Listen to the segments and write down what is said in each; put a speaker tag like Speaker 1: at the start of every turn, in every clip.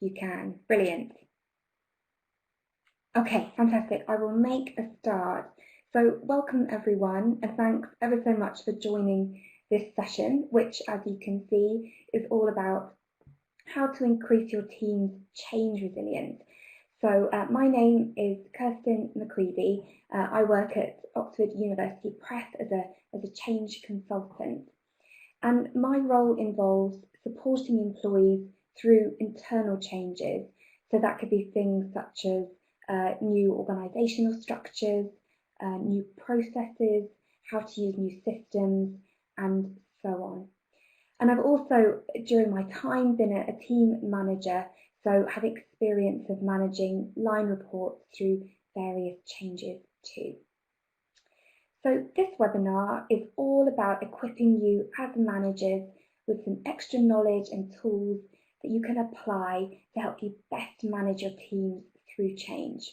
Speaker 1: you can. Brilliant. Okay, fantastic. I will make a start. So welcome everyone, and thanks ever so much for joining this session, which, as you can see, is all about how to increase your team's change resilience. So my name is Kirsten McCready. I work at Oxford University Press as a change consultant. And my role involves supporting employees through internal changes. So that could be things such as new organisational structures, new processes, how to use new systems, and so on. And I've also, during my time, been a team manager, so have experience of managing line reports through various changes too. So this webinar is all about equipping you as managers with some extra knowledge and tools that you can apply to help you best manage your teams through change.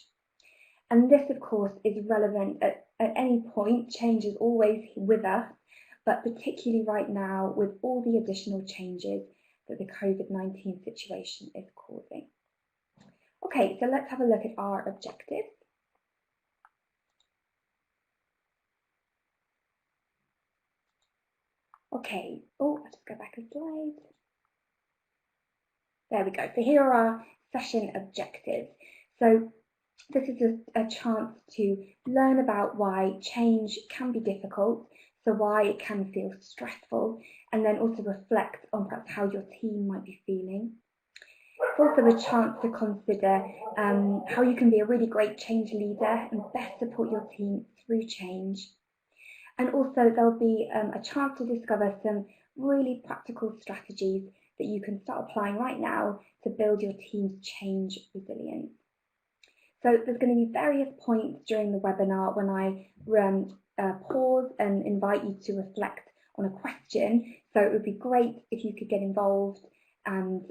Speaker 1: And this, of course, is relevant at any point. Change is always with us, but particularly right now with all the additional changes that the COVID-19 situation is causing. Okay, so let's have a look at our objectives. Okay, let's just go back a slide. There we go. So here are our session objectives. So this is a chance to learn about why change can be difficult, so why it can feel stressful, and then also reflect on perhaps how your team might be feeling. It's also a chance to consider how you can be a really great change leader and best support your team through change. And also there'll be a chance to discover some really practical strategies that you can start applying right now to build your team's change resilience. So there's going to be various points during the webinar when I pause and invite you to reflect on a question. So it would be great if you could get involved and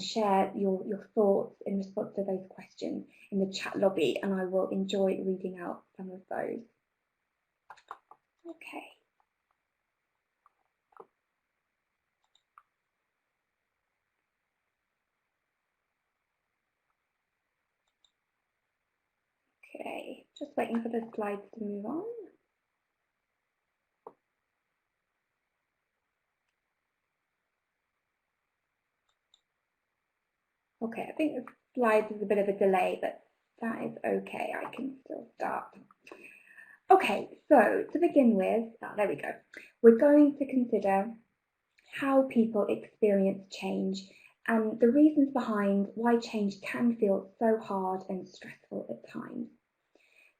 Speaker 1: share your thoughts in response to those questions in the chat lobby, and I will enjoy reading out some of those. Okay. Okay, just waiting for the slides to move on. Okay, I think the slides is a bit of a delay, but that is okay. I can still start. Okay, so to begin with, there we go. We're going to consider how people experience change and the reasons behind why change can feel so hard and stressful at times.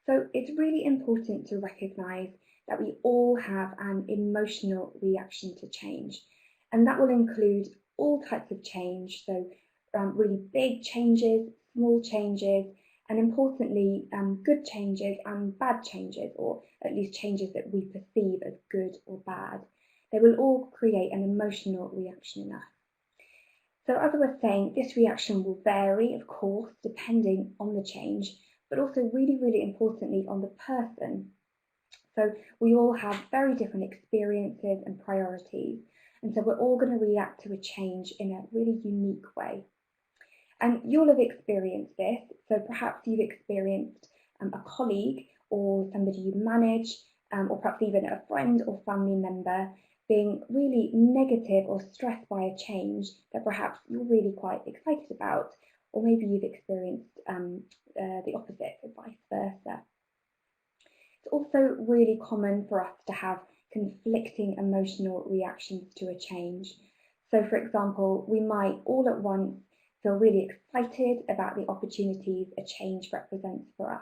Speaker 1: So it's really important to recognise that we all have an emotional reaction to change, and that will include all types of change, so really big changes, small changes, and importantly, good changes and bad changes, or at least changes that we perceive as good or bad. They will all create an emotional reaction in us. So as I was saying, this reaction will vary, of course, depending on the change, but also really, really importantly on the person. So we all have very different experiences and priorities, and so we're all going to react to a change in a really unique way. And you'll have experienced this, so perhaps you've experienced a colleague or somebody you manage, or perhaps even a friend or family member being really negative or stressed by a change that perhaps you're really quite excited about, or maybe you've experienced the opposite, or vice versa. It's also really common for us to have conflicting emotional reactions to a change. So for example, we might all at once feel really excited about the opportunities a change represents for us,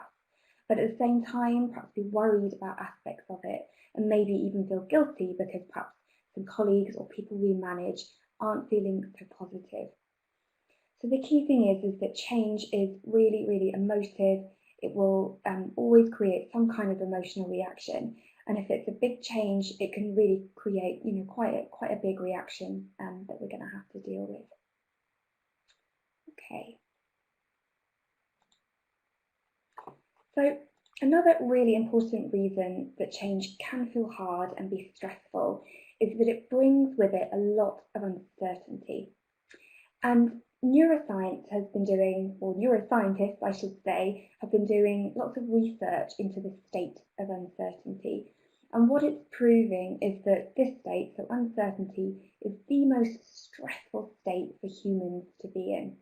Speaker 1: but at the same time perhaps be worried about aspects of it and maybe even feel guilty because perhaps some colleagues or people we manage aren't feeling so positive. So the key thing is that change is really, really emotive. It will always create some kind of emotional reaction, and if it's a big change, it can really create, quite a big reaction that we're going to have to deal with. Okay. So another really important reason that change can feel hard and be stressful is that it brings with it a lot of uncertainty. And neuroscience has been doing, or neuroscientists, I should say, have been doing lots of research into the state of uncertainty. And what it's proving is that this state, so uncertainty, is the most stressful state for humans to be in.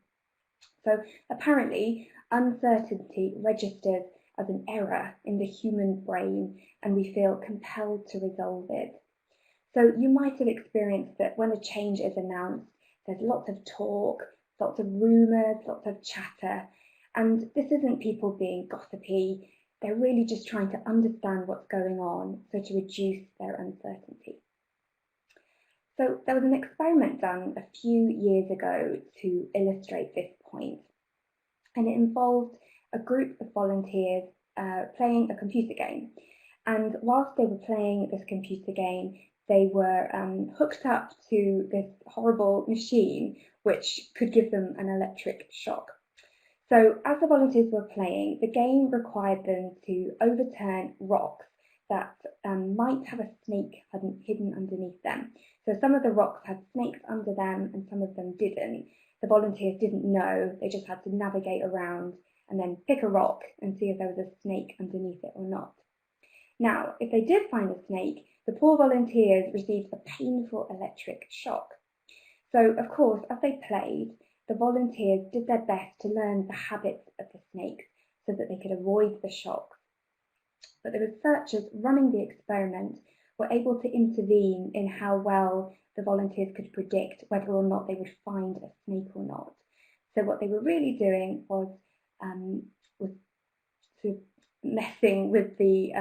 Speaker 1: So apparently, uncertainty registers as an error in the human brain, and we feel compelled to resolve it. So you might have experienced that when a change is announced, there's lots of talk, lots of rumours, lots of chatter, and this isn't people being gossipy, they're really just trying to understand what's going on, so to reduce their uncertainty. So there was an experiment done a few years ago to illustrate this point, and it involved a group of volunteers playing a computer game. And whilst they were playing this computer game, they were hooked up to this horrible machine which could give them an electric shock. So as the volunteers were playing, the game required them to overturn rocks that might have a snake hidden underneath them. So some of the rocks had snakes under them and some of them didn't. The volunteers didn't know, they just had to navigate around and then pick a rock and see if there was a snake underneath it or not. Now, if they did find a snake, the poor volunteers received a painful electric shock. So, of course, as they played, the volunteers did their best to learn the habits of the snakes so that they could avoid the shock. But the researchers running the experiment were able to intervene in how well the volunteers could predict whether or not they would find a snake or not. So what they were really doing was sort of messing with the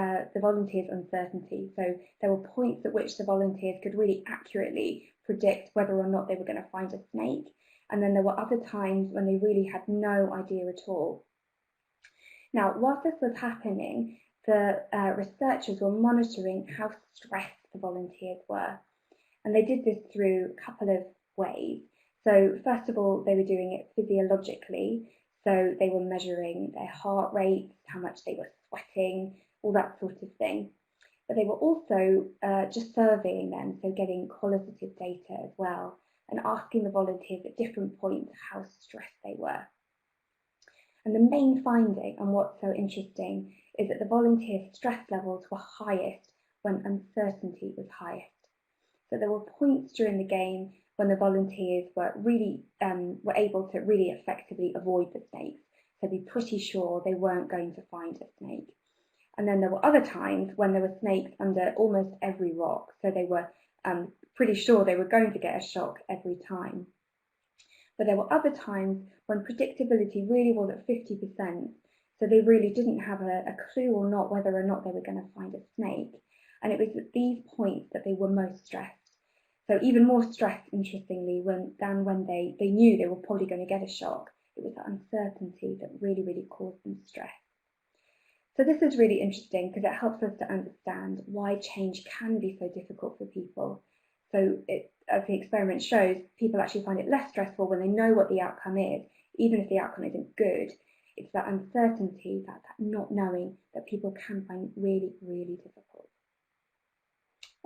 Speaker 1: volunteers' uncertainty. So there were points at which the volunteers could really accurately predict whether or not they were going to find a snake, and then there were other times when they really had no idea at all. Now, whilst this was happening, the researchers were monitoring how stressed the volunteers were, and they did this through a couple of ways. So first of all, they were doing it physiologically. So they were measuring their heart rates, how much they were sweating, all that sort of thing. But they were also just surveying them, so getting qualitative data as well, and asking the volunteers at different points how stressed they were. And the main finding, and what's so interesting, is that the volunteers' stress levels were highest when uncertainty was highest. So there were points during the game when the volunteers were really were able to really effectively avoid the snakes, so be pretty sure they weren't going to find a snake. And then there were other times when there were snakes under almost every rock, so they were pretty sure they were going to get a shock every time. But there were other times when predictability really was at 50%, so they really didn't have a clue or not whether or not they were going to find a snake. And it was at these points that they were most stressed. So even more stressed, interestingly, than when they knew they were probably going to get a shock. It was that uncertainty that really, really caused them stress. So this is really interesting because it helps us to understand why change can be so difficult for people. So as the experiment shows, people actually find it less stressful when they know what the outcome is, even if the outcome isn't good. It's that uncertainty, that not knowing, that people can find really, really difficult.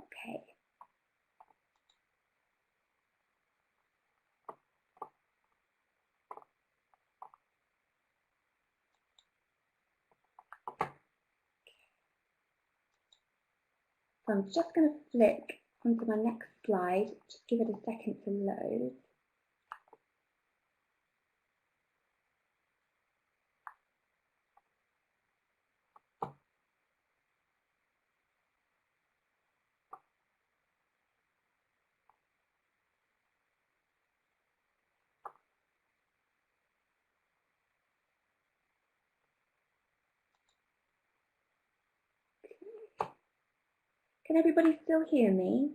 Speaker 1: Okay. So I'm just going to flick onto my next slide, just give it a second to load. Can everybody still hear me?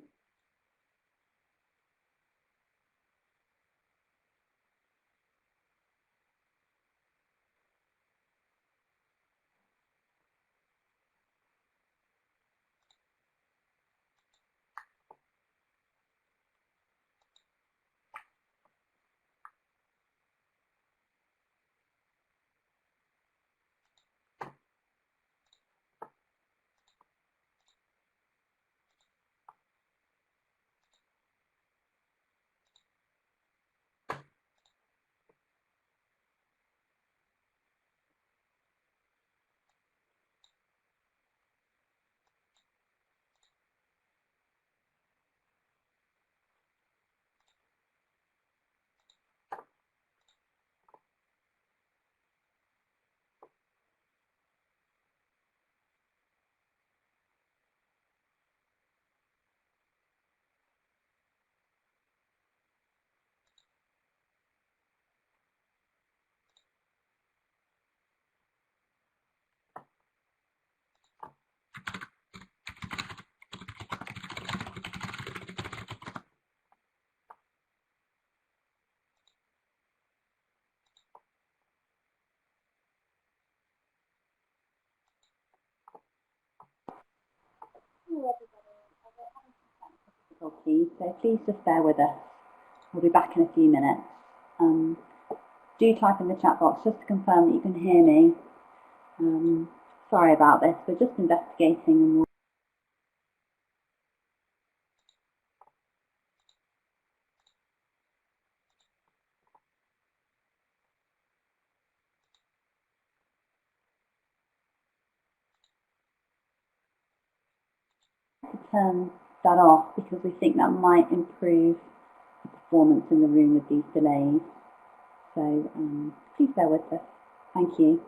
Speaker 2: ELT, so please just bear with us. We'll be back in a few minutes. Do type in the chat box just to confirm that you can hear me. Sorry about this, we're just investigating and we'll turn that off because we think that might improve the performance in the room with these delays. So please bear with us. Thank you.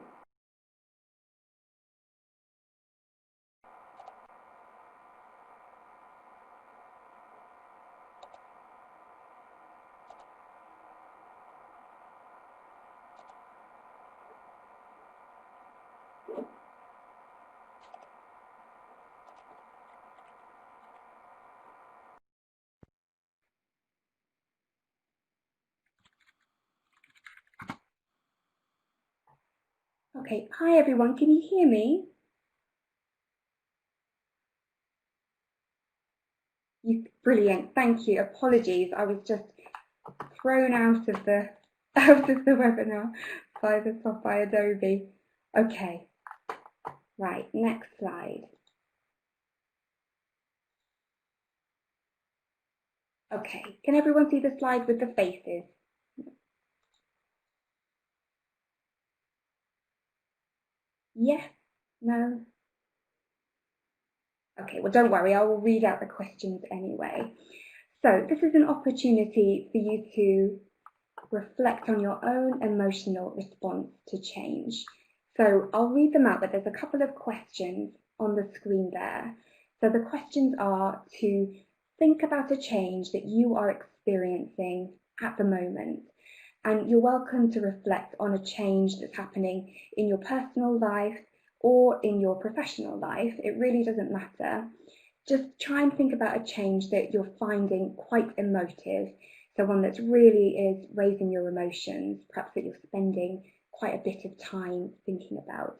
Speaker 1: Okay, hi everyone, can you hear me? Brilliant, thank you. Apologies, I was just thrown out of the webinar by Adobe. Okay, right, next slide. Okay, can everyone see the slide with the faces? Yes? No? Okay, well don't worry, I will read out the questions anyway. So this is an opportunity for you to reflect on your own emotional response to change. So I'll read them out, but there's a couple of questions on the screen there. So the questions are to think about a change that you are experiencing at the moment. And you're welcome to reflect on a change that's happening in your personal life or in your professional life. It really doesn't matter. Just try and think about a change that you're finding quite emotive. So one that really is raising your emotions, perhaps that you're spending quite a bit of time thinking about.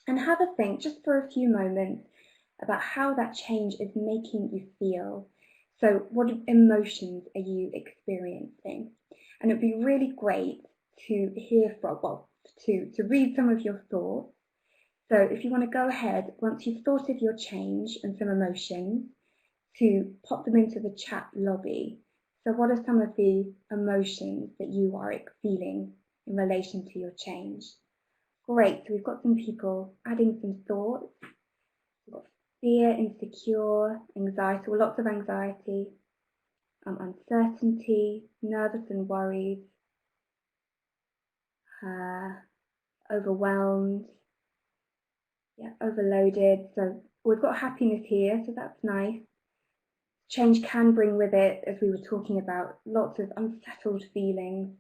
Speaker 1: And have a think just for a few moments about how that change is making you feel. So what emotions are you experiencing? And it'd be really great to hear from, well, to read some of your thoughts. So if you want to go ahead, once you've thought of your change and some emotions, to pop them into the chat lobby. So what are some of the emotions that you are feeling in relation to your change? Great, so we've got some people adding some thoughts. We've got fear, insecure, anxiety, well, lots of anxiety, uncertainty, nervous and worried, overwhelmed, yeah, overloaded. So we've got happiness here, so that's nice. Change can bring with it, as we were talking about, lots of unsettled feelings.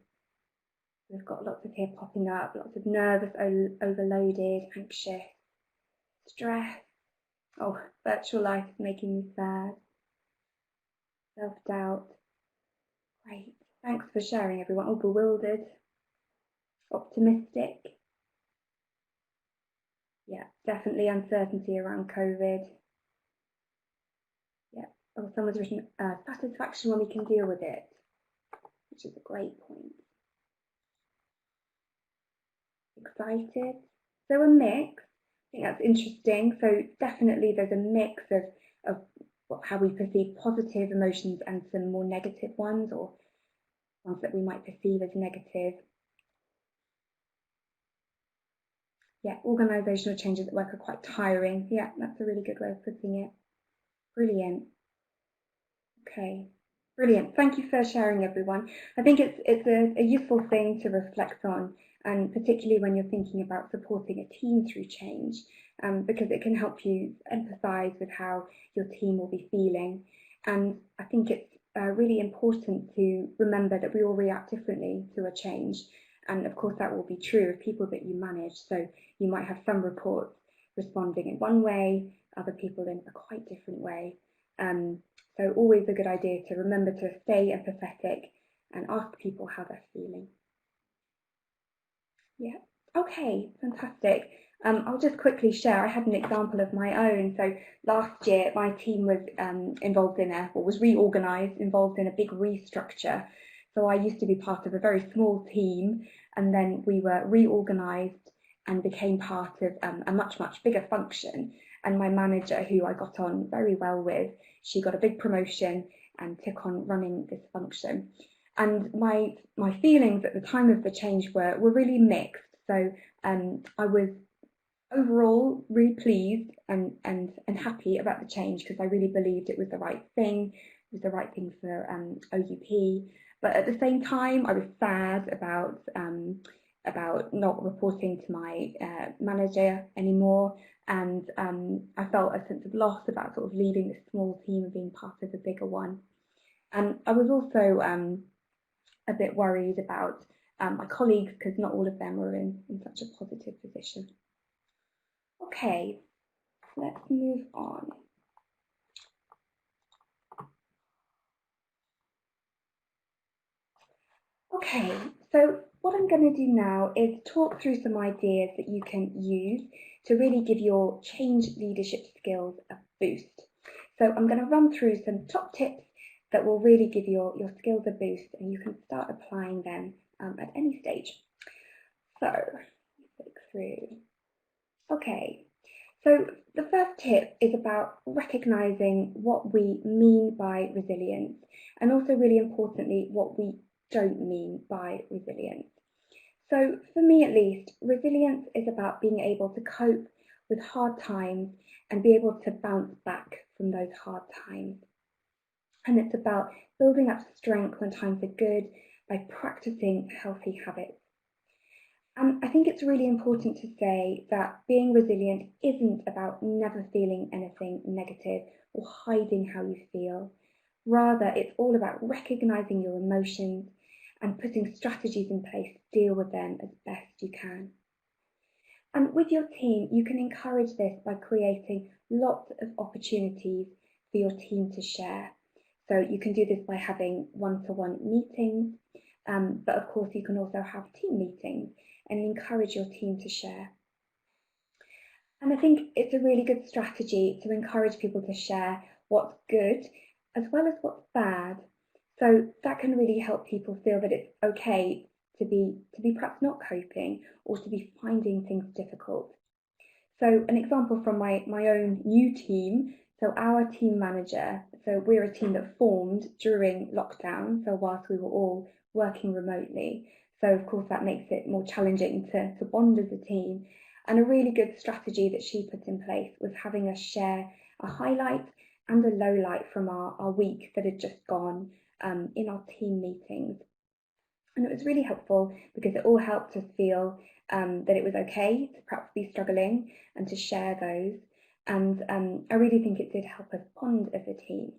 Speaker 1: We've got lots of here popping up, lots of nervous, overloaded, anxious, stress. Oh, virtual life is making me sad. Self-doubt. Great. Thanks for sharing, everyone. Oh, bewildered. Optimistic. Yeah, definitely uncertainty around COVID. Yeah. Oh, someone's written satisfaction when we can deal with it, which is a great point. Excited. So a mix. I think that's interesting. So definitely there's a mix of how we perceive positive emotions and some more negative ones, or ones that we might perceive as negative. Yeah, organisational changes at work are quite tiring. Yeah, that's a really good way of putting it. Brilliant. Okay, brilliant. Thank you for sharing, everyone. I think it's a useful thing to reflect on, and particularly when you're thinking about supporting a team through change, because it can help you empathise with how your team will be feeling. And I think it's really important to remember that we all react differently to a change. And of course, that will be true of people that you manage. So you might have some reports responding in one way, other people in a quite different way. So always a good idea to remember to stay empathetic and ask people how they're feeling. Yeah, okay, fantastic. I'll just quickly share, I had an example of my own. So last year, my team was was reorganised, involved in a big restructure. So I used to be part of a very small team, and then we were reorganised and became part of a much, much bigger function. And my manager, who I got on very well with, she got a big promotion and took on running this function. And my feelings at the time of the change were really mixed. So I was overall really pleased and happy about the change, because I really believed it was the right thing. It was the right thing for OUP. But at the same time, I was sad about not reporting to my manager anymore, and I felt a sense of loss about sort of leaving this small team and being part of a bigger one. And I was also a bit worried about my colleagues, because not all of them were in such a positive position. Okay, let's move on. Okay, so what I'm going to do now is talk through some ideas that you can use to really give your change leadership skills a boost. So I'm going to run through some top tips that will really give your skills a boost, and you can start applying them at any stage. So, click through. Okay, so the first tip is about recognising what we mean by resilience, and also really importantly, what we don't mean by resilience. So for me at least, resilience is about being able to cope with hard times and be able to bounce back from those hard times. And it's about building up strength when times are good by practicing healthy habits. And I think it's really important to say that being resilient isn't about never feeling anything negative or hiding how you feel. Rather, it's all about recognising your emotions and putting strategies in place to deal with them as best you can. And with your team, you can encourage this by creating lots of opportunities for your team to share. So you can do this by having one-to-one meetings, but of course you can also have team meetings and encourage your team to share. And I think it's a really good strategy to encourage people to share what's good as well as what's bad. So that can really help people feel that it's okay to be perhaps not coping or to be finding things difficult. So an example from my own new team, so our team manager, so we're a team that formed during lockdown, so whilst we were all working remotely. So of course that makes it more challenging to bond as a team. And a really good strategy that she put in place was having us share a highlight and a low light from our week that had just gone in our team meetings. And it was really helpful because it all helped us feel that it was okay to perhaps be struggling and to share those. And I really think it did help us bond as a team.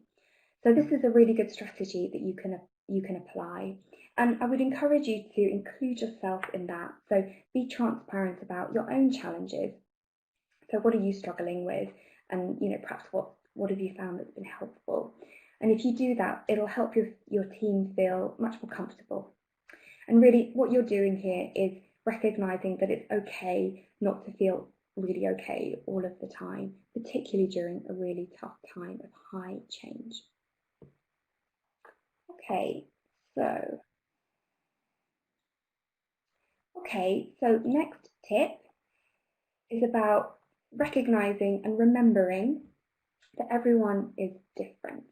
Speaker 1: So this is a really good strategy that you can apply. And I would encourage you to include yourself in that. So be transparent about your own challenges. So what are you struggling with? And perhaps what have you found that's been helpful? And if you do that, it'll help your team feel much more comfortable. And really what you're doing here is recognising that it's okay not to feel really okay all of the time, particularly during a really tough time of high change. Okay, so next tip is about recognising and remembering that everyone is different.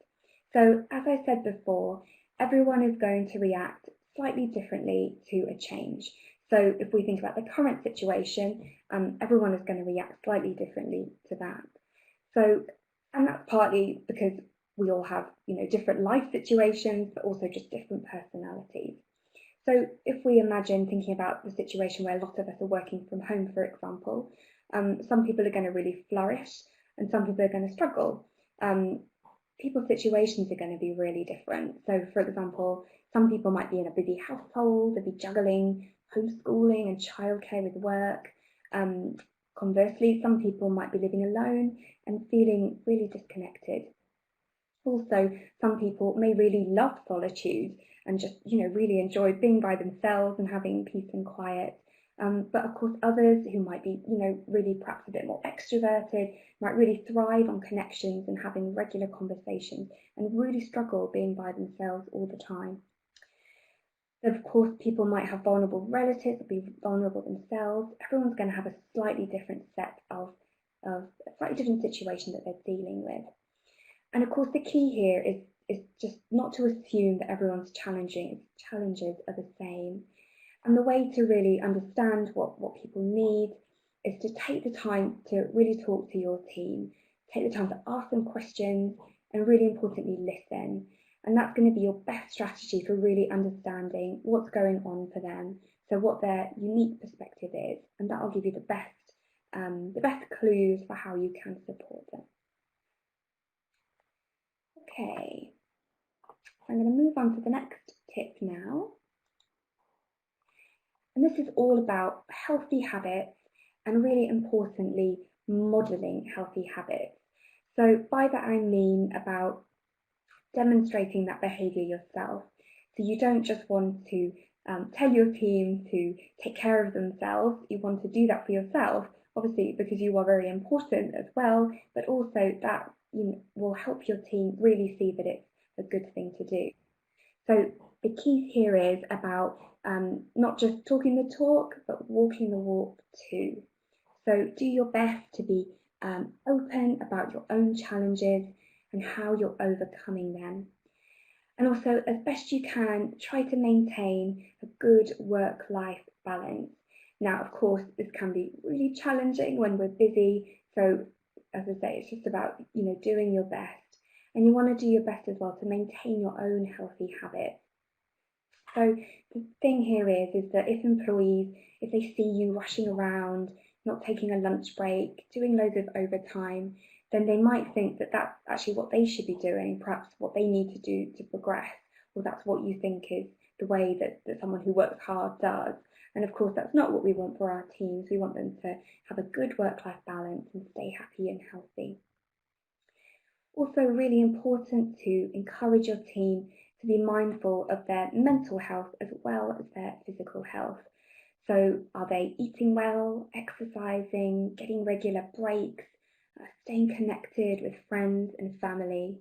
Speaker 1: So as I said before, everyone is going to react slightly differently to a change. So if we think about the current situation, everyone is going to react slightly differently to that. So, and that's partly because we all have, different life situations, but also just different personalities. So if we imagine thinking about the situation where a lot of us are working from home, for example, some people are going to really flourish and some people are going to struggle. People's situations are going to be really different. So for example, some people might be in a busy household, they'll be juggling homeschooling and childcare with work. Conversely, some people might be living alone and feeling really disconnected. Also, some people may really love solitude and just, really enjoy being by themselves and having peace and quiet. But of course others who might be, really perhaps a bit more extroverted, might really thrive on connections and having regular conversations and really struggle being by themselves all the time. Of course, people might have vulnerable relatives or be vulnerable themselves. Everyone's going to have a slightly different set of a slightly different situation that they're dealing with. And of course, the key here is just not to assume that everyone's challenges are the same. And the way to really understand what people need is to take the time to really talk to your team, take the time to ask them questions, and really importantly, listen. And that's going to be your best strategy for really understanding what's going on for them, so what their unique perspective is, and that'll give you the best clues for how you can support them. Okay, I'm going to move on to the next tip now. And this is all about healthy habits and really importantly, modelling healthy habits. So by that I mean about demonstrating that behaviour yourself. So you don't just want to tell your team to take care of themselves, you want to do that for yourself, obviously because you are very important as well, but also that will help your team really see that it's a good thing to do. So the key here is about not just talking the talk, but walking the walk too. So do your best to be open about your own challenges and how you're overcoming them. And also, as best you can, try to maintain a good work-life balance. Now, of course, this can be really challenging when we're busy. So, as I say, it's just about, doing your best. And you want to do your best as well to maintain your own healthy habits. So the thing here is that if employees, if they see you rushing around, not taking a lunch break, doing loads of overtime, then they might think that that's actually what they should be doing, perhaps what they need to do to progress, or that's what you think is the way that someone who works hard does. And of course, that's not what we want for our teams. We want them to have a good work-life balance and stay happy and healthy. Also, really important to encourage your team to be mindful of their mental health as well as their physical health. So are they eating well, exercising, getting regular breaks, staying connected with friends and family?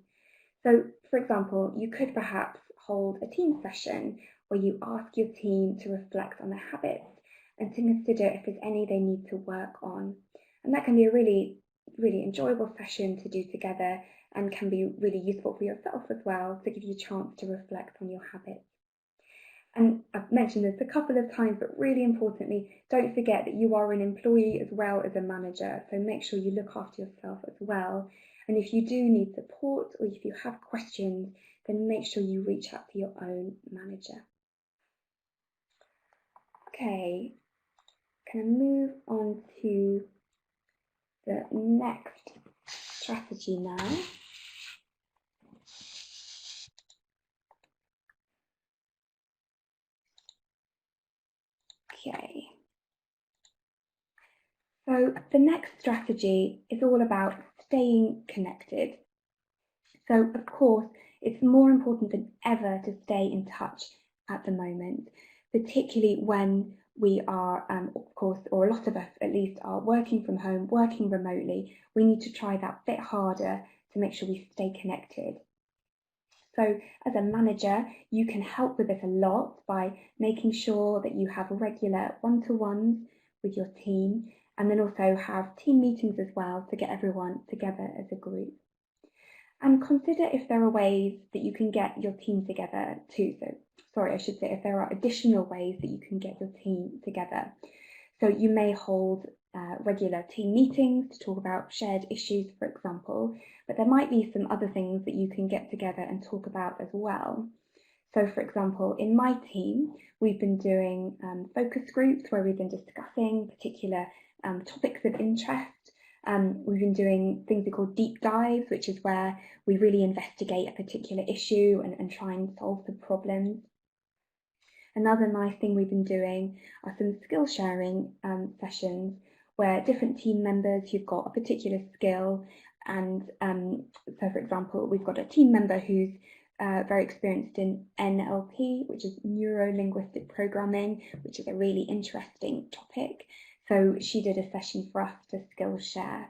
Speaker 1: So, for example, you could perhaps hold a team session where you ask your team to reflect on their habits and to consider if there's any they need to work on. And that can be a really, really enjoyable session to do together and can be really useful for yourself as well to give you a chance to reflect on your habits. And I've mentioned this a couple of times, but really importantly, don't forget that you are an employee as well as a manager. So make sure you look after yourself as well. And if you do need support or if you have questions, then make sure you reach out to your own manager. Okay, can I move on to the next strategy now? Okay. So the next strategy is all about staying connected. So of course, it's more important than ever to stay in touch at the moment, particularly when we are, of course, or a lot of us at least, are working from home, working remotely. We need to try that bit harder to make sure we stay connected. So as a manager, you can help with this a lot by making sure that you have regular one-to-ones with your team, and then also have team meetings as well to get everyone together as a group. And consider if there are ways that you can get your team together too. If there are additional ways that you can get your team together. So you may hold regular team meetings to talk about shared issues, for example, but there might be some other things that you can get together and talk about as well. So, for example, in my team, we've been doing focus groups where we've been discussing particular topics of interest. We've been doing things we call deep dives, which is where we really investigate a particular issue and try and solve the problems. Another nice thing we've been doing are some skill sharing sessions where different team members who've got a particular skill, and so for example, we've got a team member who's very experienced in NLP, which is neuro-linguistic programming, which is a really interesting topic. So she did a session for us to Skillshare.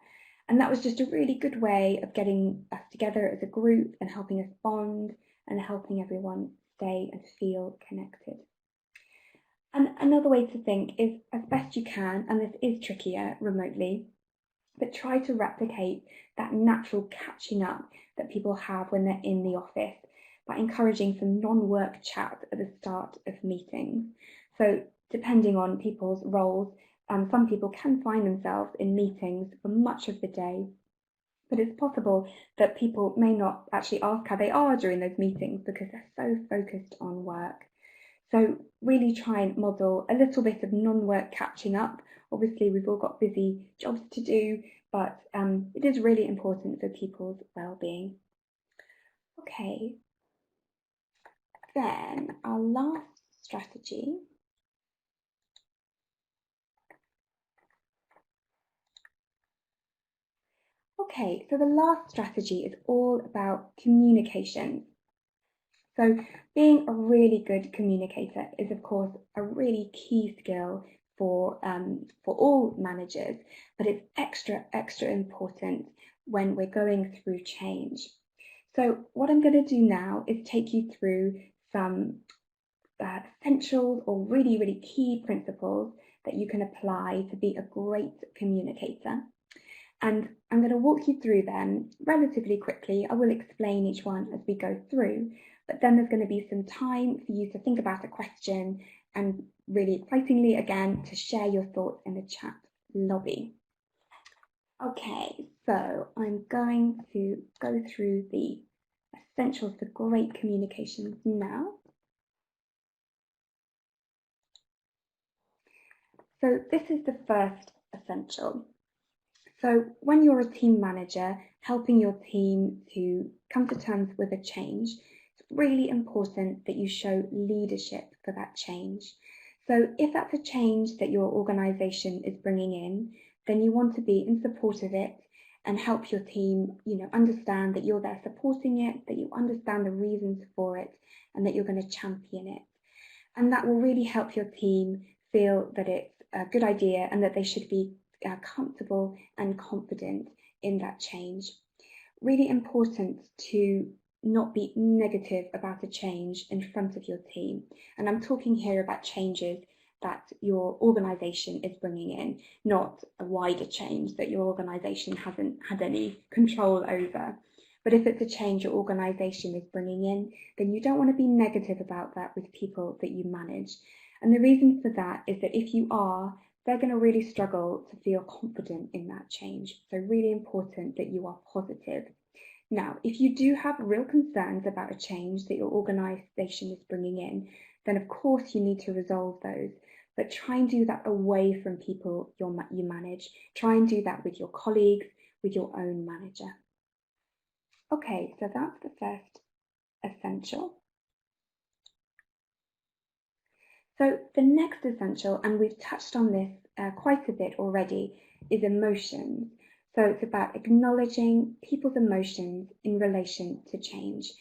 Speaker 1: And that was just a really good way of getting us together as a group and helping us bond and helping everyone stay and feel connected. And another way to think is, as best you can, and this is trickier remotely, but try to replicate that natural catching up that people have when they're in the office by encouraging some non-work chat at the start of meetings. So depending on people's roles, some people can find themselves in meetings for much of the day, but it's possible that people may not actually ask how they are during those meetings because they're so focused on work. So really try and model a little bit of non-work catching up. Obviously, we've all got busy jobs to do, but it is really important for people's well-being. Okay, then our last strategy . Okay, so the last strategy is all about communication. So being a really good communicator is, of course, a really key skill for all managers, but it's extra important when we're going through change. So what I'm going to do now is take you through some essentials or really key principles that you can apply to be a great communicator. And I'm going to walk you through them relatively quickly. I will explain each one as we go through, but then there's going to be some time for you to think about a question and really excitingly again to share your thoughts in the chat lobby. Okay, so I'm going to go through the essentials for great communications now. So this is the first essential. So when you're a team manager, helping your team to come to terms with a change, it's really important that you show leadership for that change. So if that's a change that your organisation is bringing in, then you want to be in support of it and help your team, understand that you're there supporting it, that you understand the reasons for it, and that you're going to champion it. And that will really help your team feel that it's a good idea and that they should be comfortable and confident in that change. Really important to not be negative about a change in front of your team. And I'm talking here about changes that your organisation is bringing in, not a wider change that your organisation hasn't had any control over. But if it's a change your organisation is bringing in, then you don't want to be negative about that with people that you manage. And the reason for that is that if you are, they're going to really struggle to feel confident in that change. So really important that you are positive. Now, if you do have real concerns about a change that your organisation is bringing in, then of course you need to resolve those. But try and do that away from people you manage. Try and do that with your colleagues, with your own manager. Okay, so that's the first essential. So the next essential, and we've touched on this quite a bit already, is emotions. So it's about acknowledging people's emotions in relation to change,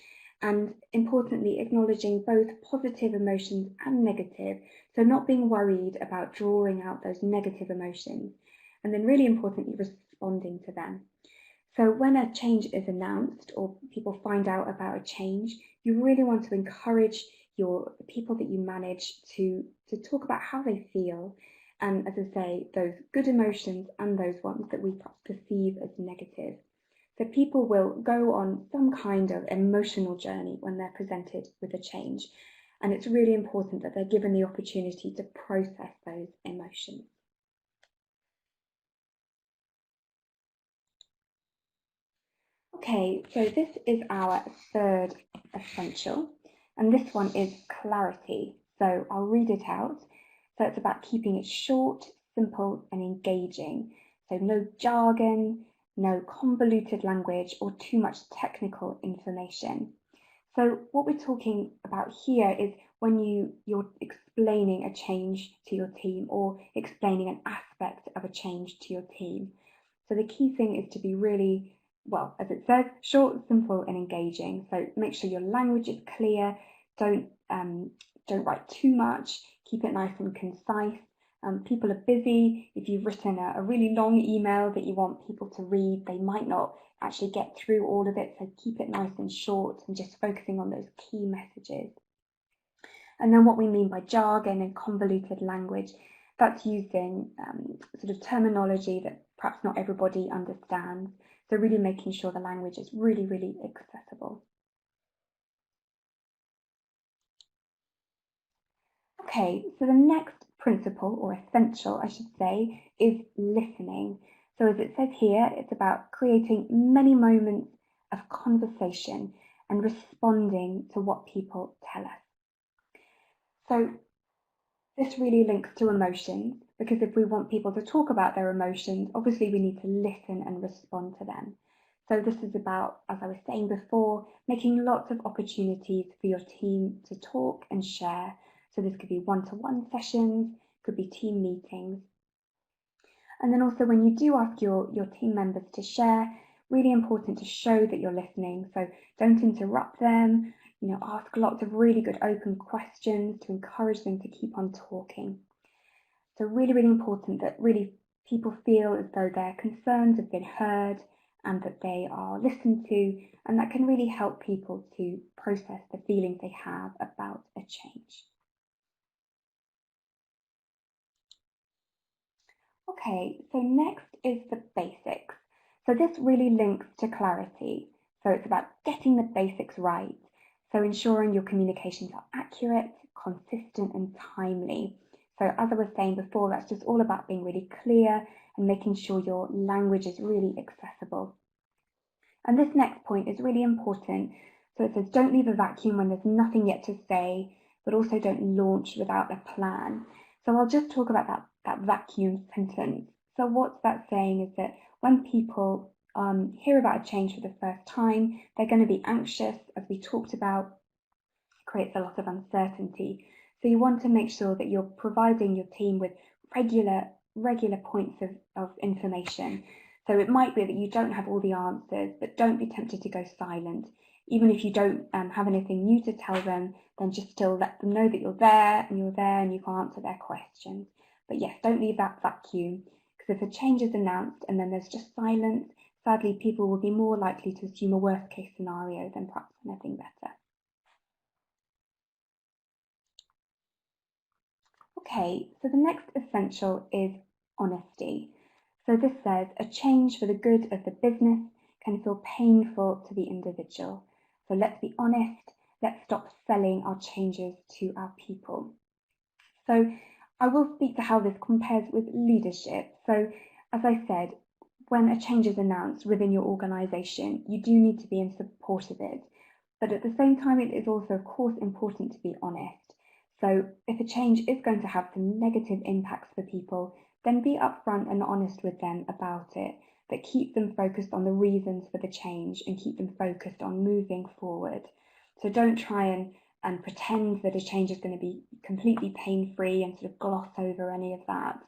Speaker 1: and importantly, acknowledging both positive emotions and negative, so not being worried about drawing out those negative emotions, and then really importantly, responding to them. So when a change is announced or people find out about a change, you really want to encourage the people that you manage to talk about how they feel, and as I say, those good emotions and those ones that we perceive as negative. So people will go on some kind of emotional journey when they're presented with a change, and it's really important that they're given the opportunity to process those emotions. Okay, so this is our third essential, and this one is clarity. So I'll read it out. So it's about keeping it short, simple, and engaging. So no jargon, no convoluted language, or too much technical information. So what we're talking about here is when you're explaining a change to your team or explaining an aspect of a change to your team. So the key thing is to be really well, as it says, short, simple, and engaging. So make sure your language is clear. Don't write too much. Keep it nice and concise. People are busy. If you've written a really long email that you want people to read, they might not actually get through all of it. So keep it nice and short and just focusing on those key messages. And then what we mean by jargon and convoluted language, that's using sort of terminology that perhaps not everybody understands. So really making sure the language is really, really accessible. Okay, so the next principle, or essential, I should say, is listening. So as it says here, it's about creating many moments of conversation and responding to what people tell us. So this really links to emotions, because if we want people to talk about their emotions, obviously we need to listen and respond to them. So this is about, as I was saying before, making lots of opportunities for your team to talk and share. So this could be one-to-one sessions, could be team meetings. And then also when you do ask your team members to share, really important to show that you're listening. So don't interrupt them, ask lots of really good open questions to encourage them to keep on talking. So really, really important that really people feel as though their concerns have been heard and that they are listened to, and that can really help people to process the feelings they have about a change. Okay, so next is the basics. So this really links to clarity. So it's about getting the basics right. So ensuring your communications are accurate, consistent, and timely. So as I was saying before, that's just all about being really clear and making sure your language is really accessible. And this next point is really important. So it says, don't leave a vacuum when there's nothing yet to say, but also don't launch without a plan. So I'll just talk about that vacuum sentence. So what that's saying is that when people hear about a change for the first time, they're going to be anxious, as we talked about, creates a lot of uncertainty. So you want to make sure that you're providing your team with regular points of information. So it might be that you don't have all the answers, but don't be tempted to go silent. Even if you don't have anything new to tell them, then just still let them know that you're there and you can answer their questions. But yes, don't leave that vacuum, because if a change is announced and then there's just silence, sadly people will be more likely to assume a worst case scenario than perhaps anything better. Okay, so the next essential is honesty. So this says a change for the good of the business can feel painful to the individual. So let's be honest, let's stop selling our changes to our people. So I will speak to how this compares with leadership. So as I said, when a change is announced within your organisation, you do need to be in support of it. But at the same time, it is also, of course, important to be honest. So if a change is going to have some negative impacts for people, then be upfront and honest with them about it, but keep them focused on the reasons for the change and keep them focused on moving forward. So don't try and pretend that a change is going to be completely pain-free and sort of gloss over any of that.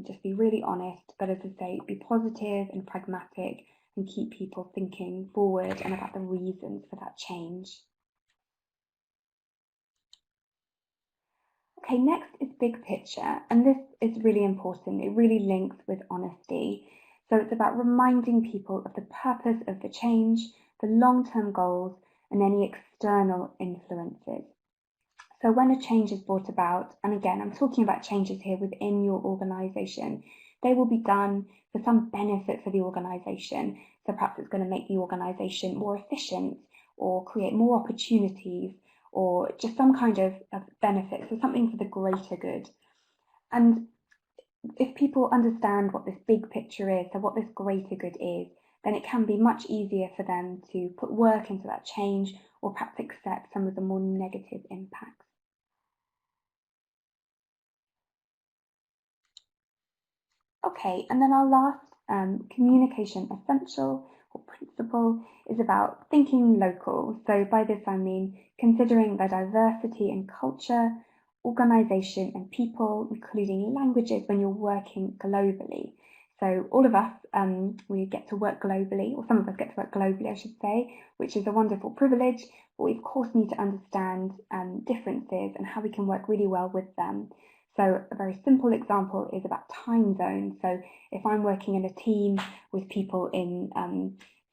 Speaker 1: Just be really honest, but as I say, be positive and pragmatic and keep people thinking forward and about the reasons for that change. Okay, next is big picture, and this is really important. It really links with honesty. So it's about reminding people of the purpose of the change, the long-term goals, and any external influences. So when a change is brought about, and again, I'm talking about changes here within your organisation, they will be done for some benefit for the organisation. So perhaps it's going to make the organisation more efficient or create more opportunities or just some kind of benefit, so something for the greater good. And if people understand what this big picture is, so what this greater good is, then it can be much easier for them to put work into that change or perhaps accept some of the more negative impacts. Okay, and then our last communication essential or principle is about thinking local. So by this I mean considering the diversity in culture, organisation and people, including languages when you're working globally. So all of us, we get to work globally, or some of us get to work globally, I should say, which is a wonderful privilege, but we of course need to understand differences and how we can work really well with them. So a very simple example is about time zones. So if I'm working in a team with people in,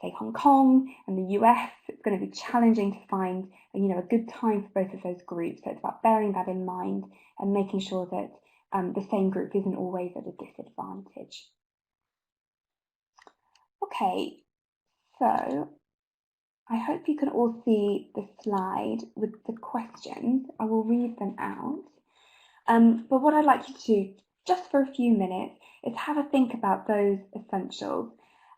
Speaker 1: say, Hong Kong and the US, it's going to be challenging to find, a good time for both of those groups. So it's about bearing that in mind and making sure that the same group isn't always at a disadvantage. Okay, so I hope you can all see the slide with the questions. I will read them out. But what I'd like you to do, just for a few minutes, is have a think about those essentials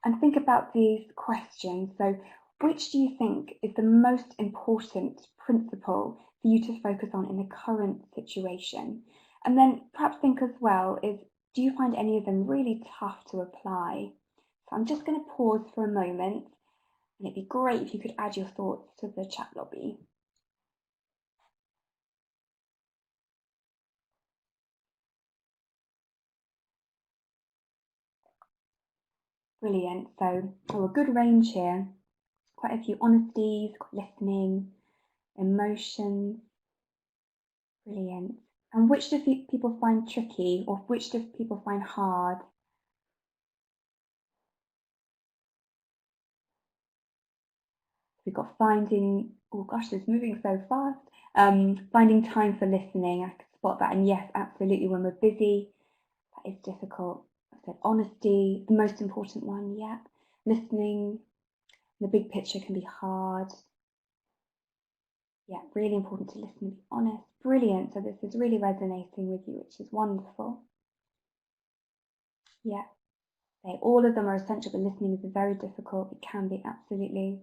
Speaker 1: and think about these questions. So which do you think is the most important principle for you to focus on in the current situation? And then perhaps think as well is, do you find any of them really tough to apply? So I'm just going to pause for a moment, and it'd be great if you could add your thoughts to the chat lobby. Brilliant. So a good range here. Quite a few honesties, listening, emotions. Brilliant. And which do people find tricky, or which do people find hard? We've got finding, oh gosh, it's moving so fast. Finding time for listening, I could spot that. And yes, absolutely, when we're busy, that is difficult. I said honesty, the most important one, yeah. Listening, the big picture can be hard. Yeah, really important to listen and be honest. Brilliant. So this is really resonating with you, which is wonderful. Yeah. Okay, all of them are essential, but listening is very difficult. It can be, absolutely.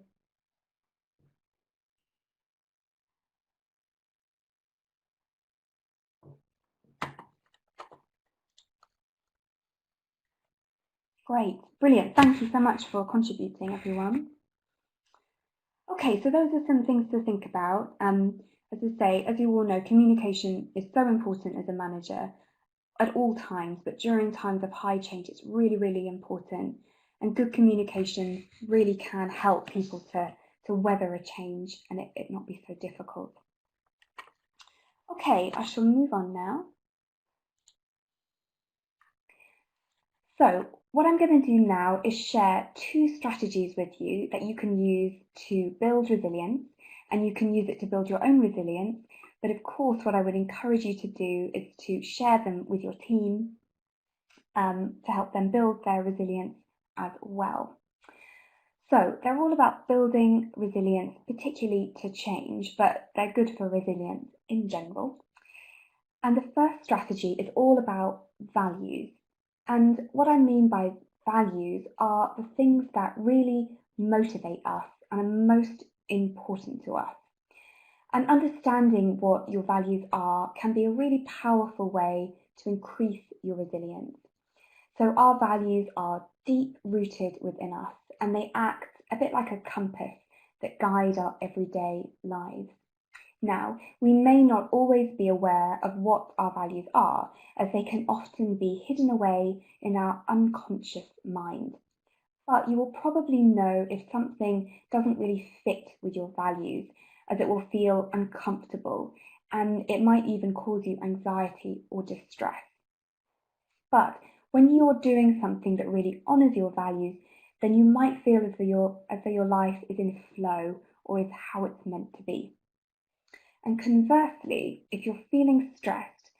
Speaker 1: Great, brilliant. Thank you so much for contributing, everyone. Okay, so those are some things to think about. As I say, as you all know, communication is so important as a manager at all times, but during times of high change, it's really, really important. And good communication really can help people to weather a change and it not be so difficult. Okay, I shall move on now. So what I'm going to do now is share 2 strategies with you that you can use to build resilience, and you can use it to build your own resilience. But of course, what I would encourage you to do is to share them with your team to help them build their resilience as well. So they're all about building resilience, particularly to change, but they're good for resilience in general. And the first strategy is all about values. And what I mean by values are the things that really motivate us and are most important to us. And understanding what your values are can be a really powerful way to increase your resilience. So our values are deep rooted within us, and they act a bit like a compass that guide our everyday lives. Now, we may not always be aware of what our values are, as they can often be hidden away in our unconscious mind. But you will probably know if something doesn't really fit with your values, as it will feel uncomfortable, and it might even cause you anxiety or distress. But when you're doing something that really honours your values, then you might feel as though your life is in flow or is how it's meant to be. And conversely, if you're feeling stressed,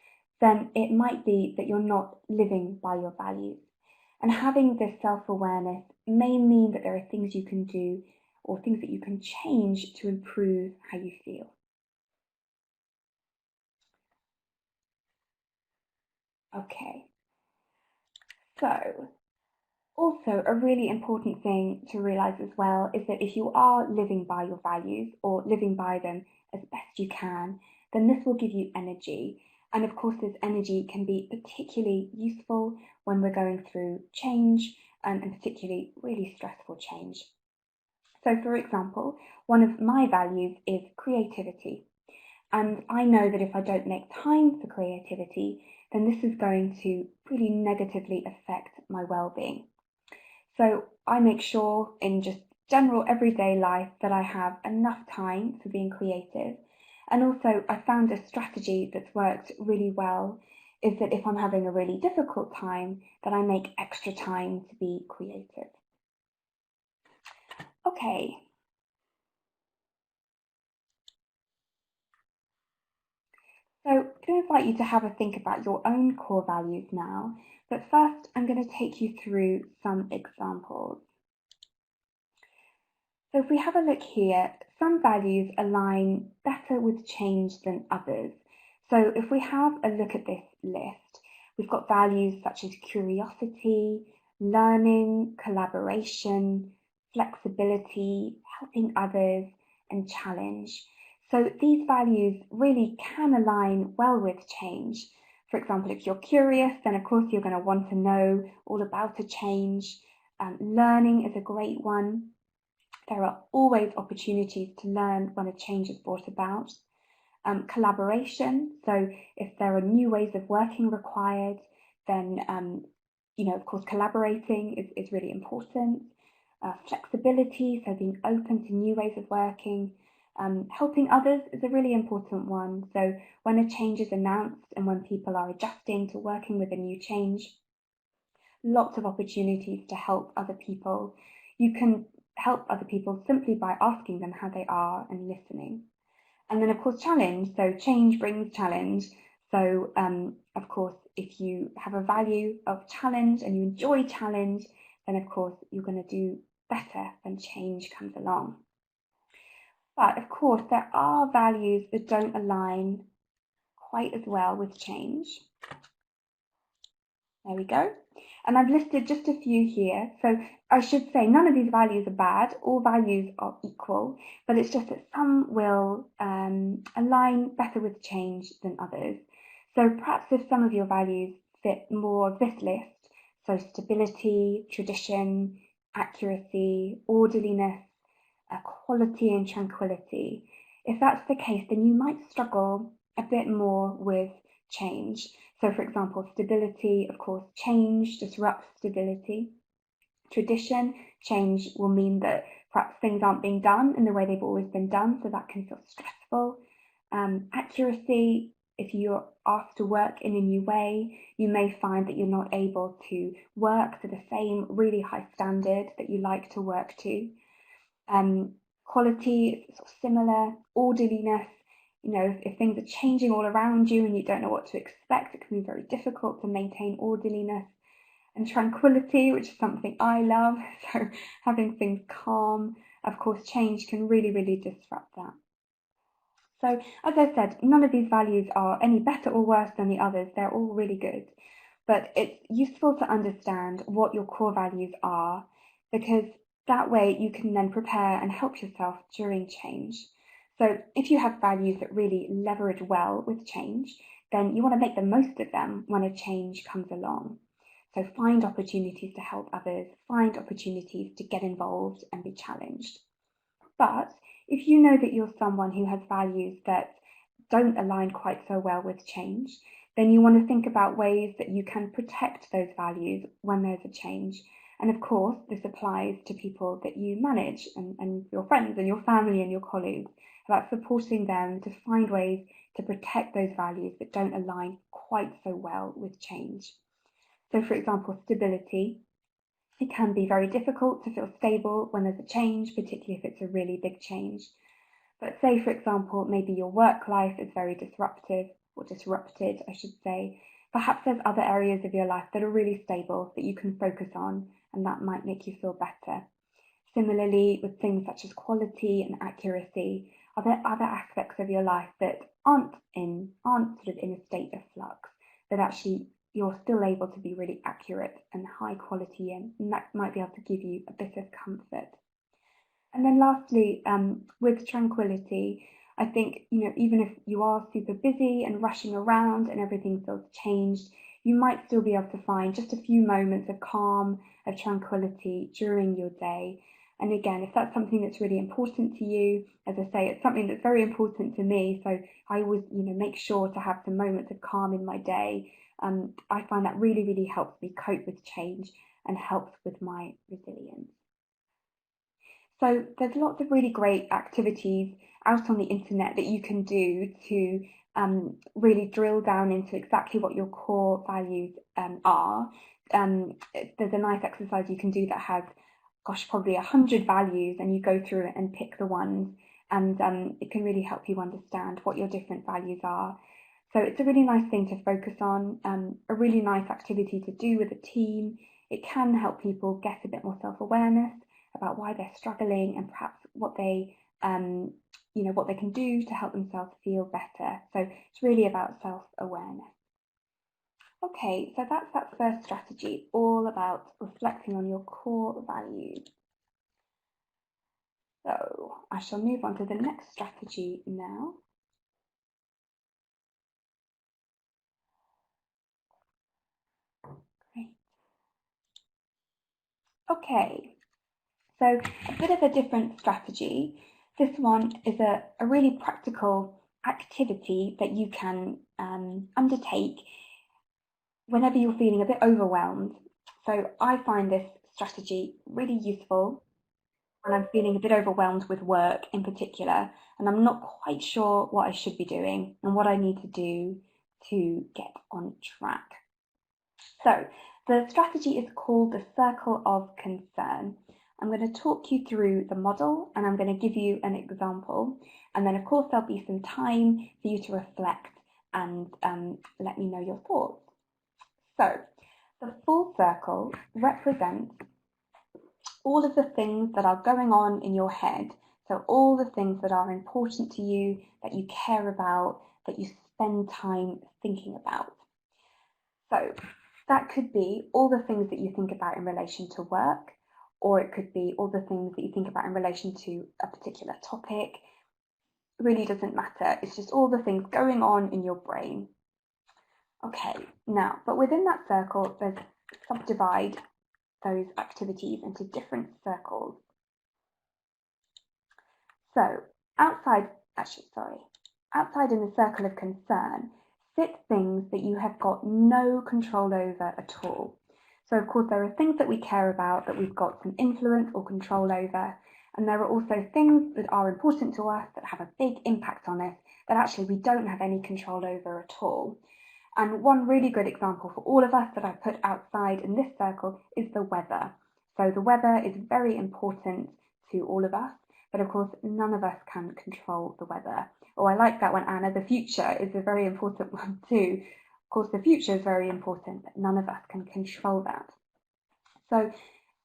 Speaker 1: then it might be that you're not living by your values. And having this self-awareness may mean that there are things you can do or things that you can change to improve how you feel. Okay, so also a really important thing to realise as well is that if you are living by your values or living by them as best you can, then this will give you energy. And of course, this energy can be particularly useful when we're going through change and particularly really stressful change. So for example, one of my values is creativity. And I know that if I don't make time for creativity, then this is going to really negatively affect my well-being. So I make sure in just general everyday life that I have enough time for being creative. And also I found a strategy that's worked really well is that if I'm having a really difficult time, that I make extra time to be creative. Okay. So I'm going to invite you to have a think about your own core values now, but first I'm going to take you through some examples. So if we have a look here, some values align better with change than others. So if we have a look at this list, we've got values such as curiosity, learning, collaboration, flexibility, helping others, and challenge. So these values really can align well with change. For example, if you're curious, then of course you're going to want to know all about a change. Learning is a great one. There are always opportunities to learn when a change is brought about. Collaboration, so if there are new ways of working required, then of course collaborating is really important. Flexibility, so being open to new ways of working. Helping others is a really important one. So when a change is announced and when people are adjusting to working with a new change, lots of opportunities to help other people. You can help other people simply by asking them how they are and listening. And then of course challenge, so change brings challenge. So of course if you have a value of challenge and you enjoy challenge, then of course you're going to do better when change comes along. But of course there are values that don't align quite as well with change. There we go. And I've listed just a few here. So I should say none of these values are bad. All values are equal, but it's just that some will align better with change than others. So perhaps if some of your values fit more of this list, so stability, tradition, accuracy, orderliness, quality and tranquility, if that's the case, then you might struggle a bit more with change. So for example, stability, of course, change disrupts stability. Tradition, change will mean that perhaps things aren't being done in the way they've always been done, so that can feel stressful. Accuracy, if you're asked to work in a new way, you may find that you're not able to work to the same really high standard that you like to work to. Quality is sort of similar. Orderliness, if things are changing all around you and you don't know what to expect, it can be very difficult to maintain orderliness. And tranquility, which is something I love, so having things calm, of course change can really, really disrupt that. So as I said, none of these values are any better or worse than the others, they're all really good. But it's useful to understand what your core values are, because that way you can then prepare and help yourself during change. So if you have values that really leverage well with change, then you want to make the most of them when a change comes along. So find opportunities to help others, find opportunities to get involved and be challenged. But if you know that you're someone who has values that don't align quite so well with change, then you want to think about ways that you can protect those values when there's a change. And of course, this applies to people that you manage and your friends and your family and your colleagues, about supporting them to find ways to protect those values that don't align quite so well with change. So for example, stability. It can be very difficult to feel stable when there's a change, particularly if it's a really big change. But say, for example, maybe your work life is very disrupted, I should say. Perhaps there's other areas of your life that are really stable that you can focus on, and that might make you feel better. Similarly, with things such as quality and accuracy, are there other aspects of your life that aren't sort of in a state of flux, that actually you're still able to be really accurate and high quality in, and that might be able to give you a bit of comfort. And then lastly, with tranquility, I think, even if you are super busy and rushing around and everything feels changed, you might still be able to find just a few moments of calm, of tranquility during your day. And again, if that's something that's really important to you, as I say, it's something that's very important to me. So I always, make sure to have some moments of calm in my day. I find that really, really helps me cope with change and helps with my resilience. So there's lots of really great activities out on the internet that you can do to really drill down into exactly what your core values are. There's a nice exercise you can do that has, probably 100 values, and you go through it and pick the ones, and it can really help you understand what your different values are. So it's a really nice thing to focus on, a really nice activity to do with a team. It can help people get a bit more self-awareness about why they're struggling and perhaps what they what they can do to help themselves feel better. So it's really about self-awareness. Okay, so that's that first strategy, all about reflecting on your core values. So I shall move on to the next strategy now. Great. Okay, so a bit of a different strategy. This one is a really practical activity that you can undertake whenever you're feeling a bit overwhelmed. So I find this strategy really useful when I'm feeling a bit overwhelmed with work in particular, and I'm not quite sure what I should be doing and what I need to do to get on track. So the strategy is called the Circle of Concern. I'm going to talk you through the model, and I'm going to give you an example, and then of course there'll be some time for you to reflect and let me know your thoughts. So the full circle represents all of the things that are going on in your head. So all the things that are important to you, that you care about, that you spend time thinking about. So that could be all the things that you think about in relation to work, or it could be all the things that you think about in relation to a particular topic. It really doesn't matter. It's just all the things going on in your brain. Okay, now, but within that circle, there's subdivide those activities into different circles. So outside in the circle of concern, sit things that you have got no control over at all. So of course there are things that we care about that we've got some influence or control over, and there are also things that are important to us that have a big impact on us that actually we don't have any control over at all. And one really good example for all of us that I put outside in this circle is the weather. So the weather is very important to all of us, but of course none of us can control the weather. Oh, I like that one, Anna. The future is a very important one too. Of course the future is very important, but none of us can control that. So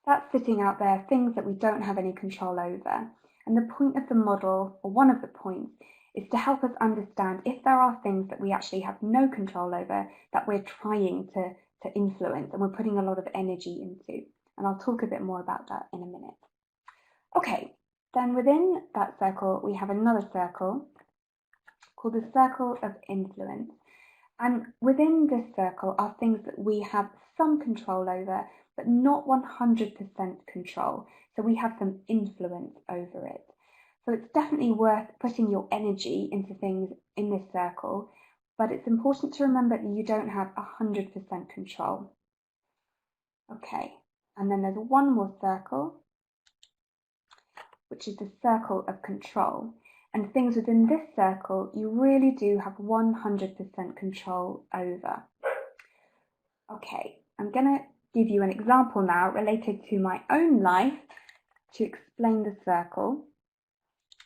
Speaker 1: that's sitting out there, things that we don't have any control over. And the point of the model, or one of the points, is to help us understand if there are things that we actually have no control over that we're trying to influence and we're putting a lot of energy into. And I'll talk a bit more about that in a minute. Okay, then within that circle, we have another circle called the Circle of Influence. And within this circle are things that we have some control over, but not 100% control. So we have some influence over it. So it's definitely worth putting your energy into things in this circle, but it's important to remember that you don't have 100% control. Okay, and then there's one more circle, which is the Circle of Control. And things within this circle, you really do have 100% control over. Okay, I'm going to give you an example now related to my own life to explain the circle.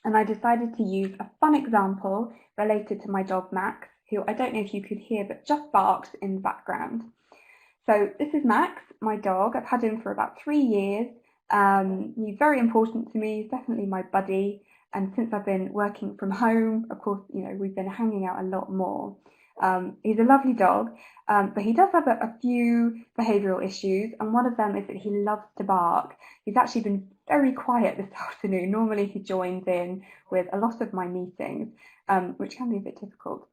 Speaker 1: And I decided to use a fun example related to my dog Max, who I don't know if you could hear, but just barks in the background. So this is Max, my dog. I've had him for about 3 years. He's very important to me. He's definitely my buddy. And since I've been working from home, of course, we've been hanging out a lot more. He's a lovely dog, but he does have a few behavioural issues, and one of them is that he loves to bark. He's actually been very quiet this afternoon. Normally he joins in with a lot of my meetings, which can be a bit difficult.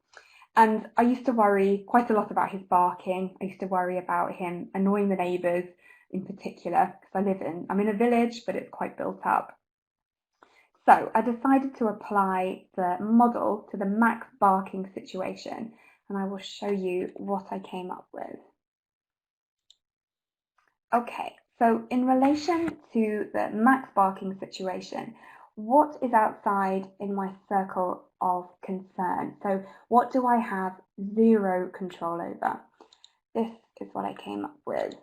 Speaker 1: And I used to worry quite a lot about his barking. I used to worry about him annoying the neighbours in particular, because I'm in a village, but it's quite built up. So I decided to apply the model to the Max barking situation, and I will show you what I came up with. Okay, so in relation to the Max barking situation, what is outside in my circle of concern? So what do I have zero control over? This is what I came up with.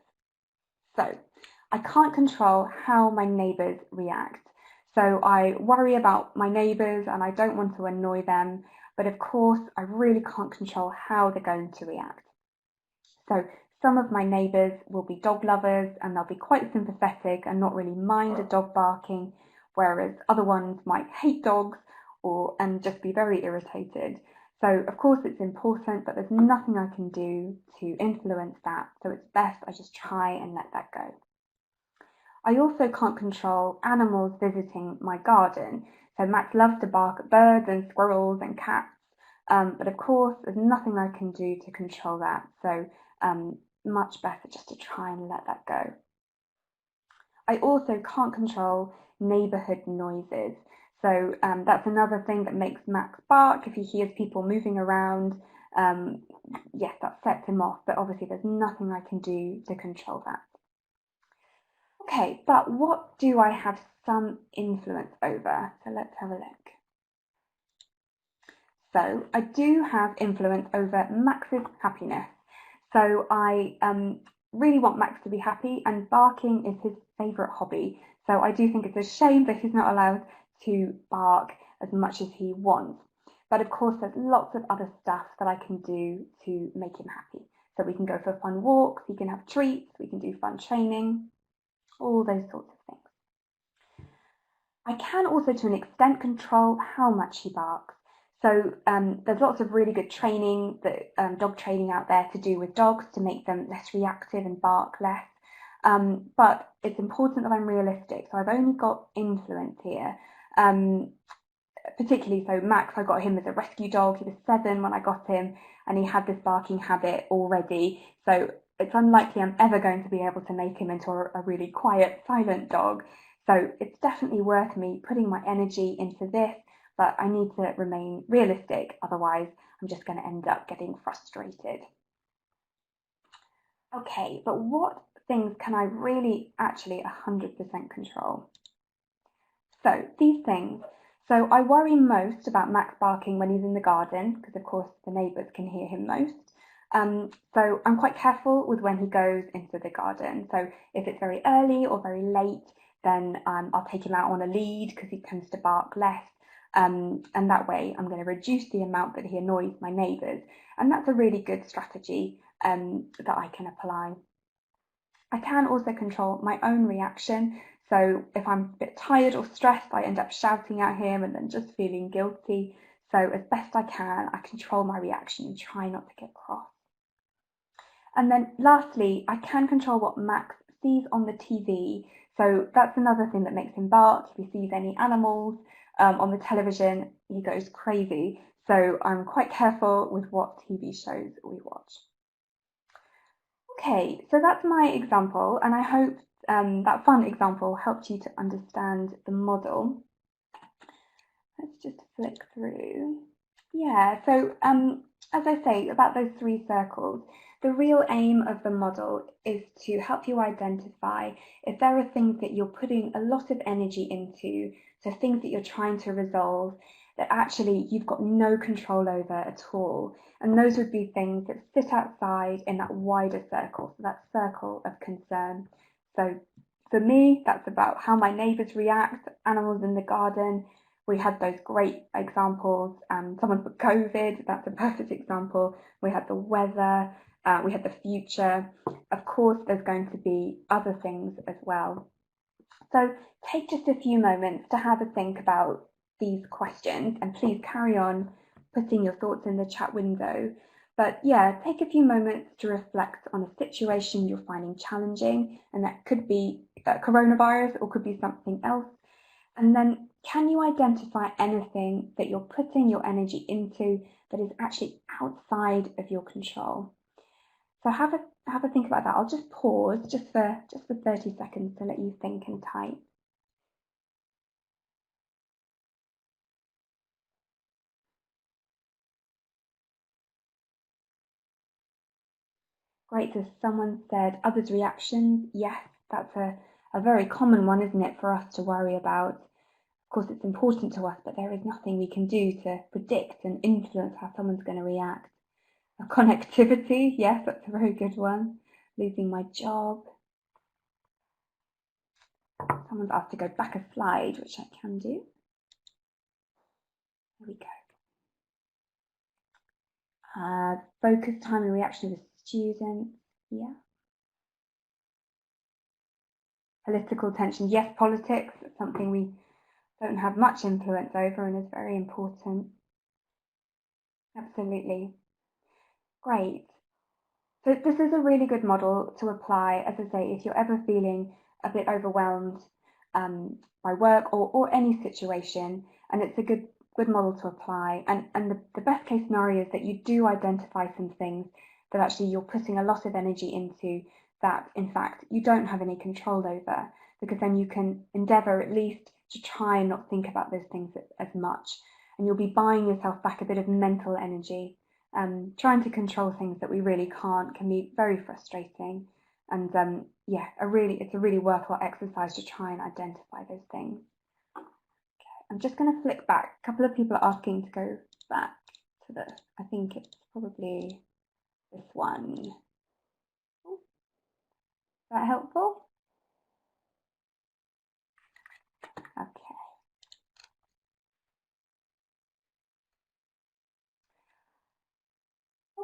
Speaker 1: So I can't control how my neighbours react. So I worry about my neighbours and I don't want to annoy them, but of course I really can't control how they're going to react. So some of my neighbours will be dog lovers and they'll be quite sympathetic and not really mind a dog barking, whereas other ones might hate dogs and just be very irritated. So of course it's important, but there's nothing I can do to influence that. So it's best I just try and let that go. I also can't control animals visiting my garden. So Max loves to bark at birds and squirrels and cats. But of course, there's nothing I can do to control that. So much better just to try and let that go. I also can't control neighbourhood noises. So that's another thing that makes Max bark. If he hears people moving around, yes, that sets him off. But obviously there's nothing I can do to control that. Okay, but what do I have some influence over? So let's have a look. So I do have influence over Max's happiness. So I really want Max to be happy, and barking is his favourite hobby. So I do think it's a shame that he's not allowed to bark as much as he wants. But of course, there's lots of other stuff that I can do to make him happy. So we can go for fun walks, he can have treats, we can do fun training, all those sorts of things. I can also, to an extent, control how much he barks. So there's lots of really good training, dog training out there to do with dogs to make them less reactive and bark less. But it's important that I'm realistic. So I've only got influence here. Particularly, so Max, I got him as a rescue dog. He was 7 when I got him, and he had this barking habit already. So it's unlikely I'm ever going to be able to make him into a really quiet, silent dog. So it's definitely worth me putting my energy into this, but I need to remain realistic. Otherwise, I'm just going to end up getting frustrated. Okay, but what things can I really actually 100% control? So these things. So I worry most about Max barking when he's in the garden, because of course the neighbours can hear him most. So I'm quite careful with when he goes into the garden. So if it's very early or very late, then I'll take him out on a lead because he tends to bark less. And that way I'm going to reduce the amount that he annoys my neighbours. And that's a really good strategy that I can apply. I can also control my own reaction. So if I'm a bit tired or stressed, I end up shouting at him and then just feeling guilty. So as best I can, I control my reaction and try not to get cross. And then lastly, I can control what Max sees on the TV. So that's another thing that makes him bark. If he sees any animals on the television, he goes crazy. So I'm quite careful with what TV shows we watch. Okay, so that's my example, and I hope that fun example helped you to understand the model. Let's just flick through. Yeah, so as I say about those 3 circles, the real aim of the model is to help you identify if there are things that you're putting a lot of energy into, so things that you're trying to resolve that actually you've got no control over at all. And those would be things that sit outside in that wider circle, so that circle of concern. So for me, that's about how my neighbours react, animals in the garden. We had those great examples. Someone put COVID, that's a perfect example. We had the weather, we had the future. Of course, there's going to be other things as well. So take just a few moments to have a think about these questions, and please carry on putting your thoughts in the chat window. But yeah, take a few moments to reflect on a situation you're finding challenging, and that could be coronavirus or could be something else. And then can you identify anything that you're putting your energy into that is actually outside of your control? So have a think about that. I'll just pause just for 30 seconds to let you think and type. Great, so someone said others' reactions. Yes, that's a very common one, isn't it, for us to worry about. Of course, it's important to us, but there is nothing we can do to predict and influence how someone's going to react. Connectivity, yes, that's a very good one. Losing my job. Someone's asked to go back a slide, which I can do. There we go. Focus time and reaction with students. Yeah. Political tension. Yes, politics. It's something we don't have much influence over and is very important. Absolutely. Great. So this is a really good model to apply, as I say, if you're ever feeling a bit overwhelmed by work or any situation, and it's a good model to apply. And the best case scenario is that you do identify some things that actually you're putting a lot of energy into that, in fact, you don't have any control over, because then you can endeavour at least to try and not think about those things as much, and you'll be buying yourself back a bit of mental energy. Trying to control things that we really can't can be very frustrating, and yeah, it's a really worthwhile exercise to try and identify those things. Okay, I'm just going to flick back. A couple of people are asking to go back to I think it's probably this one. Is that helpful? Okay.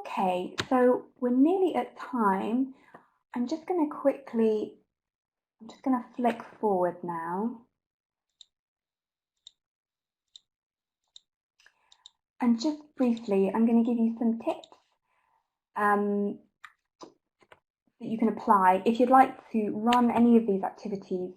Speaker 1: Okay, so we're nearly at time. I'm just going to flick forward now. And just briefly, I'm going to give you some tips that you can apply if you'd like to run any of these activities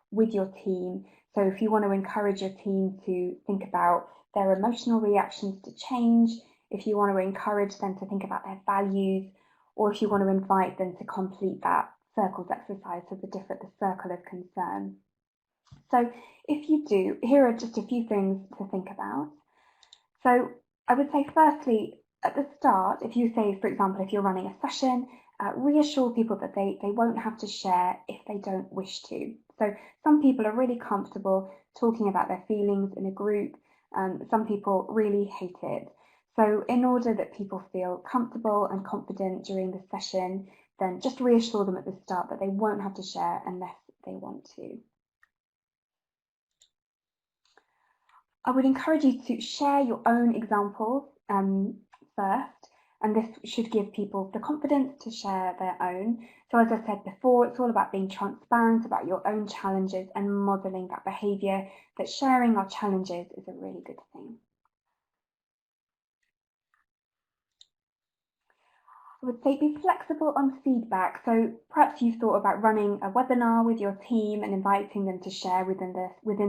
Speaker 1: with your team. So if you want to encourage your team to think about their emotional reactions to change, if you want to encourage them to think about their values, or if you want to invite them to complete that circles exercise, so the circle of concern. So if you do, here are just a few things to think about. So I would say firstly, at the start, if you say, for example, if you're running a session, reassure people that they won't have to share if they don't wish to. So some people are really comfortable talking about their feelings in a group. Some people really hate it. So in order that people feel comfortable and confident during the session, then just reassure them at the start that they won't have to share unless they want to. I would encourage you to share your own examples first, and this should give people the confidence to share their own. So as I said before, it's all about being transparent about your own challenges and modelling that behaviour, that sharing our challenges is a really good thing. I would say be flexible on feedback. So perhaps you've thought about running a webinar with your team and inviting them to share within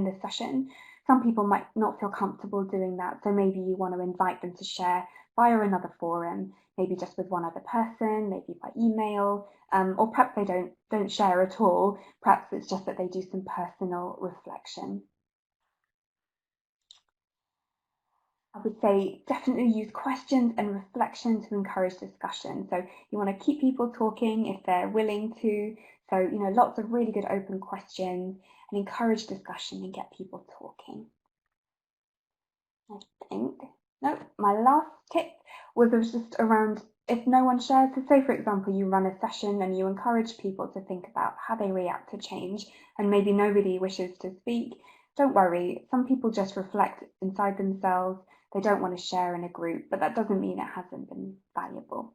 Speaker 1: the session. Some people might not feel comfortable doing that, so maybe you want to invite them to share via another forum, maybe just with one other person, maybe by email, or perhaps they don't share at all. Perhaps it's just that they do some personal reflection. I would say definitely use questions and reflection to encourage discussion. So you want to keep people talking if they're willing to. So, lots of really good open questions and encourage discussion and get people talking. I think, no, my last tip was just around if no one shares. So say, for example, you run a session and you encourage people to think about how they react to change and maybe nobody wishes to speak. Don't worry, some people just reflect inside themselves. They don't want to share in a group, but that doesn't mean it hasn't been valuable.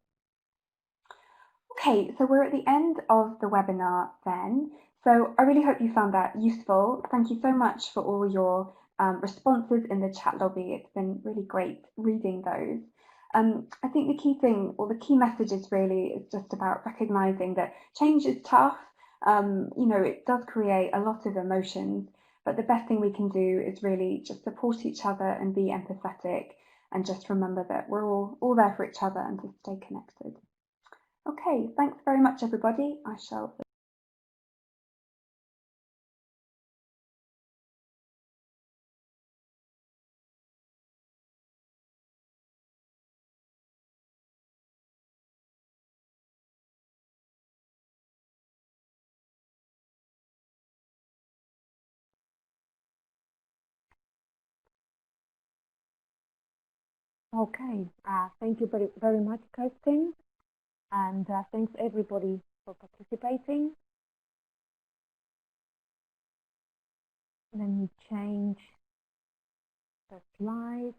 Speaker 1: Okay, so we're at the end of the webinar then. So I really hope you found that useful. Thank you so much for all your responses in the chat lobby. It's been really great reading those. I think the key thing, or the key message is really is just about recognising that change is tough. It does create a lot of emotions, but the best thing we can do is really just support each other and be empathetic, and just remember that we're all there for each other and to stay connected. Okay, thanks very much, everybody. I shall.
Speaker 3: Okay, thank you very much, Kirsten, and thanks everybody for participating. Let me change the slide.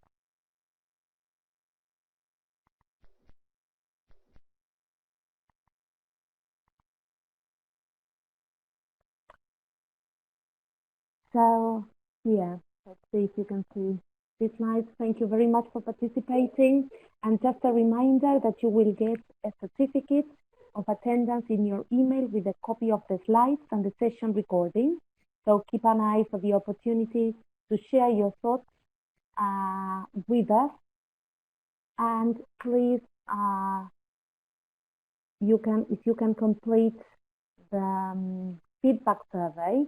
Speaker 3: So, yeah, let's see if you can see these slides. Thank you very much for participating. And just a reminder that you will get a certificate of attendance in your email with a copy of the slides and the session recording. So keep an eye for the opportunity to share your thoughts with us. And please, if you can complete the feedback survey,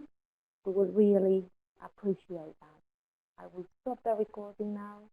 Speaker 3: we will really appreciate that. I will stop the recording now.